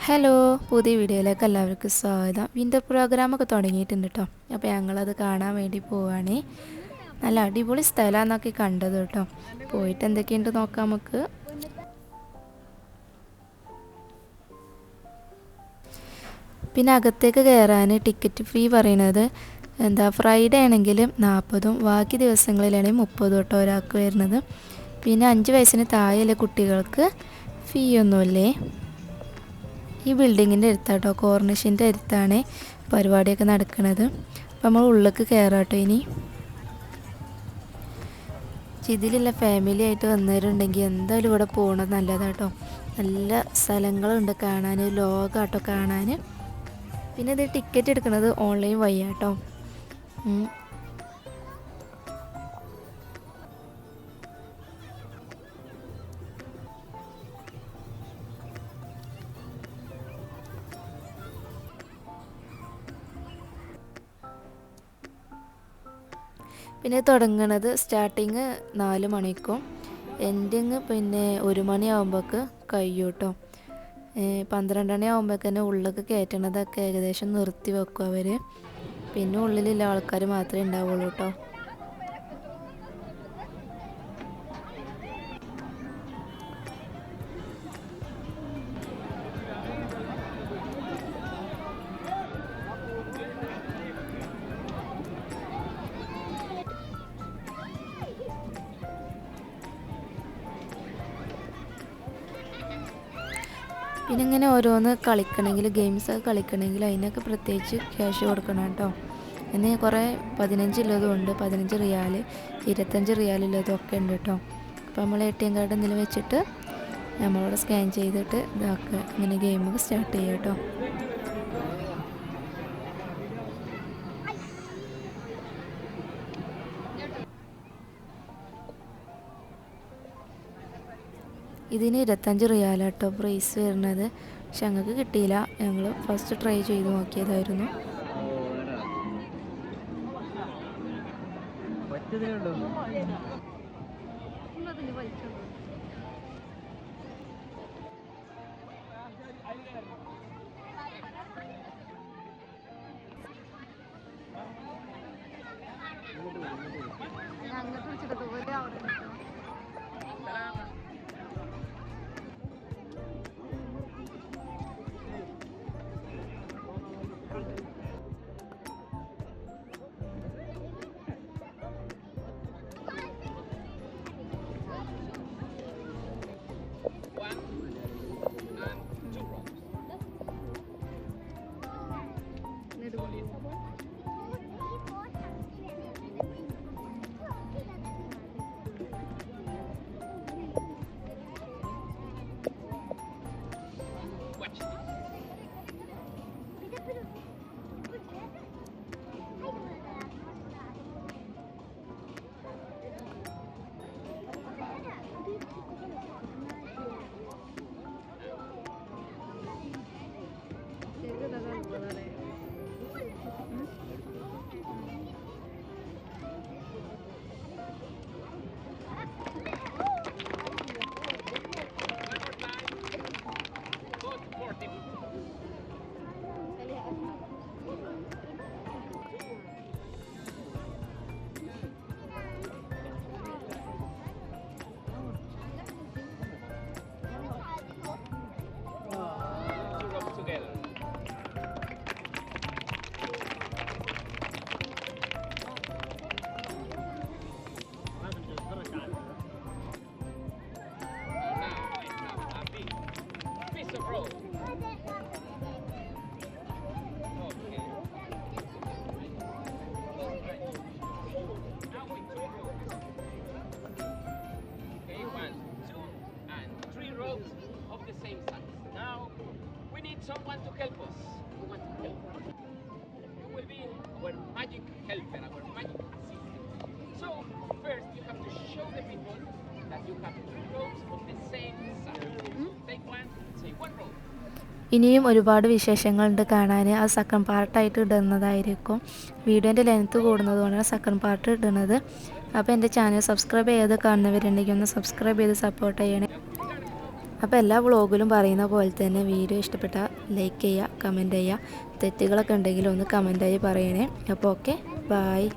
Hello, പുതിയ വീഡിയോയിലേക്ക് എല്ലാവർക്കും സ്വാഗതം. വിൻ്റർ പ്രോഗ്രാമൊക്കെ തുടങ്ങിയിട്ടുണ്ട് കേട്ടോ. അപ്പോൾ ഞങ്ങളത് കാണാൻ വേണ്ടി പോവുകയാണ്. നല്ല അടിപൊളി സ്ഥലമാണെന്നൊക്കെ കണ്ടത് കേട്ടോ. പോയിട്ട് എന്തൊക്കെയുണ്ട് നോക്കാം നമുക്ക്. പിന്നെ അകത്തേക്ക് കയറാൻ ടിക്കറ്റ് ഫീ പറയുന്നത് ഫ്രൈഡേ ആണെങ്കിൽ 40, ബാക്കി ദിവസങ്ങളിലാണെങ്കിൽ 30 കേട്ടോ ഒരാൾക്ക് വരുന്നത്. പിന്നെ 5 വയസ്സിന് താഴെയുള്ള കുട്ടികൾക്ക് ഫീ ഒന്നുമില്ലേ. ഈ ബിൽഡിങ്ങിൻ്റെ അടുത്താട്ടോ, കോർണിഷിൻ്റെ അടുത്താണ് പരിപാടിയൊക്കെ നടക്കുന്നത്. അപ്പോൾ നമ്മൾ ഉള്ളിലേക്ക് കയറാം കേട്ടോ. ഇനി ഇതിലുള്ള ഫാമിലി ആയിട്ട് വന്നവരുണ്ടെങ്കിൽ എന്തായാലും ഇവിടെ പോകണത് നല്ലതാട്ടോ. നല്ല സ്ഥലങ്ങളുണ്ട് കാണാൻ, ലോകമാട്ടോ കാണാൻ. പിന്നെ ഇത് ടിക്കറ്റ് എടുക്കുന്നത് ഓൺലൈൻ വഴിയാട്ടോ. പിന്നെ തുടങ്ങണത് സ്റ്റാർട്ടിങ് 4 മണിക്കും എൻഡിങ് പിന്നെ 1 മണിയാകുമ്പോൾക്ക് കഴിയും കേട്ടോ. 12 മണി ആകുമ്പോഴേക്ക് തന്നെ ഉള്ളിലേക്ക് കയറ്റണതൊക്കെ ഏകദേശം നിർത്തി വെക്കും അവർ. പിന്നെ ഉള്ളിലുള്ള ആൾക്കാർ മാത്രമേ ഉണ്ടാവുള്ളൂ കേട്ടോ. പിന്നെ ഇങ്ങനെ ഓരോന്ന് കളിക്കണമെങ്കിൽ, ഗെയിംസൊക്കെ കളിക്കണമെങ്കിൽ അതിനൊക്കെ പ്രത്യേകിച്ച് ക്യാഷ് കൊടുക്കണം കേട്ടോ. ഇന്ന് കുറേ 15 ഉള്ളതും ഉണ്ട്, 15 റിയാൽ, 25 റിയാലുള്ളതും ഒക്കെ ഉണ്ട് കേട്ടോ. അപ്പോൾ നമ്മൾ ATM കാർഡ് എന്തെങ്കിലും വെച്ചിട്ട് നമ്മളവിടെ സ്കാൻ ചെയ്തിട്ട് ഇതാക്കുക, ഇങ്ങനെ ഗെയിമൊക്കെ സ്റ്റാർട്ട് ചെയ്യുക കേട്ടോ. ഇതിന് 25 റിയാലാട്ടോ പ്രൈസ് വരുന്നത്. പക്ഷെ ഞങ്ങൾക്ക് കിട്ടിയില്ല, ഞങ്ങൾ ഫസ്റ്റ് ട്രൈ ചെയ്ത് നോക്കിയതായിരുന്നു. Someone to help us. Who wants to help us? Who will be our magic helper, our magic assistant? So, first you have to show the people that you have 3 rows of the same size. Take one, say 1 row. ഇനിയും ഒരുപാട് വിശേഷങ്ങളുണ്ട് കാണാൻ. അത് second പാർട്ടായിട്ട് ഇടുന്നതായിരിക്കും. വീഡിയോൻ്റെ length കൂടുന്നതുകൊണ്ടാണ് second part ഇടുന്നത്. അപ്പോൾ എൻ്റെ ചാനൽ സബ്സ്ക്രൈബ് ചെയ്ത് കാണുന്നവരുണ്ടെങ്കിൽ ഒന്ന് സബ്സ്ക്രൈബ് ചെയ്ത് സപ്പോർട്ട് ചെയ്യണേ. അപ്പോൾ എല്ലാ വ്ളോഗിലും പറയുന്ന പോലെ തന്നെ വീഡിയോ ഇഷ്ടപ്പെട്ടാൽ ലൈക്ക് ചെയ്യുക, കമൻറ്റ് ചെയ്യുക. തെറ്റുകളൊക്കെ ഉണ്ടെങ്കിൽ ഒന്ന് കമൻറ്റായി പറയണേ. അപ്പോൾ ഓക്കെ, ബായ്.